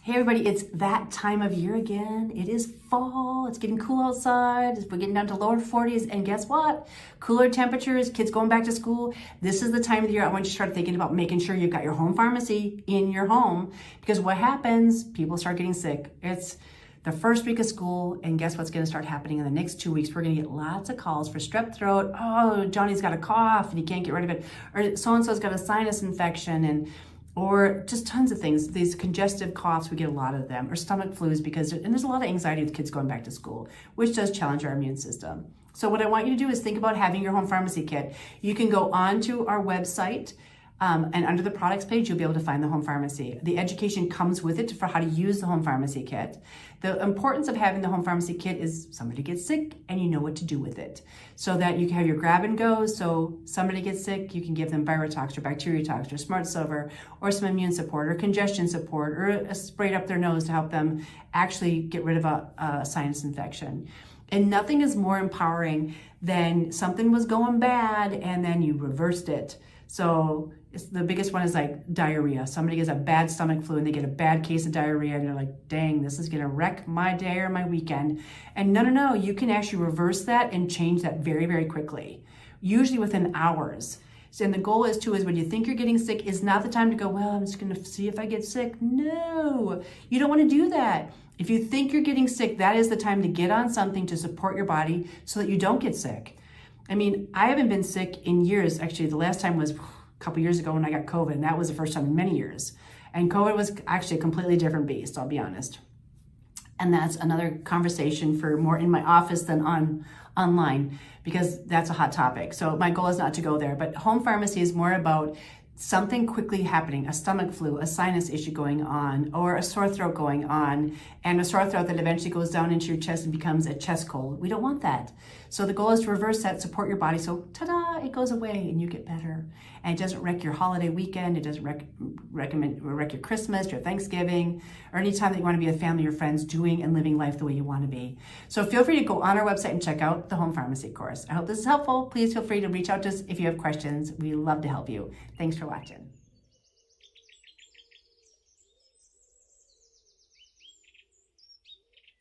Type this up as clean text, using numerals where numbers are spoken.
Hey everybody, it's that time of year again. It is fall, it's getting cool outside, we're getting down to lower 40s, and guess what? Cooler temperatures, kids going back to school. This is the time of the year I want you to start thinking about making sure you've got your home pharmacy in your home, because what happens, people start getting sick. It's the first week of school, and guess what's gonna start happening in the next 2 weeks? We're gonna get lots of calls for strep throat. Oh, Johnny's got a cough and he can't get rid of it. Or so-and-so's got a sinus infection, or just tons of things. These congestive coughs, we get a lot of them, or stomach flus, and there's a lot of anxiety with kids going back to school, which does challenge our immune system. So what I want you to do is think about having your home pharmacy kit. You can go onto our website, and under the products page, you'll be able to find the home pharmacy. The education comes with it for how to use the home pharmacy kit. The importance of having the home pharmacy kit is somebody gets sick and you know what to do with it. So that you can have your grab and go. So somebody gets sick, you can give them Virotox or Bacteriotox or Smart Silver or some immune support or congestion support or a sprayed up their nose to help them actually get rid of a sinus infection. And nothing is more empowering than something was going bad and then you reversed it. So the biggest one is like diarrhea. Somebody gets a bad stomach flu and they get a bad case of diarrhea and they're like, dang, this is gonna wreck my day or my weekend. And no, you can actually reverse that and change that very, very quickly, usually within hours. So, and the goal is when you think you're getting sick is not the time to go, well, I'm just gonna see if I get sick. No, you don't wanna do that. If you think you're getting sick, that is the time to get on something to support your body so that you don't get sick. I mean, I haven't been sick in years. Actually, the last time was a couple years ago when I got COVID, and that was the first time in many years. And COVID was actually a completely different beast, I'll be honest. And that's another conversation for more in my office than online, because that's a hot topic. So my goal is not to go there, but home pharmacy is more about something quickly happening, a stomach flu, a sinus issue going on, or a sore throat going on, and a sore throat that eventually goes down into your chest and becomes a chest cold. We don't want that. So the goal is to reverse that, support your body, so ta-da, it goes away and you get better. And it doesn't wreck your holiday weekend, it doesn't wreck your Christmas, your Thanksgiving, or any time that you want to be with family or friends doing and living life the way you want to be. So feel free to go on our website and check out the home pharmacy course. I hope this is helpful. Please feel free to reach out to us if you have questions. We love to help you. Thanks for watching.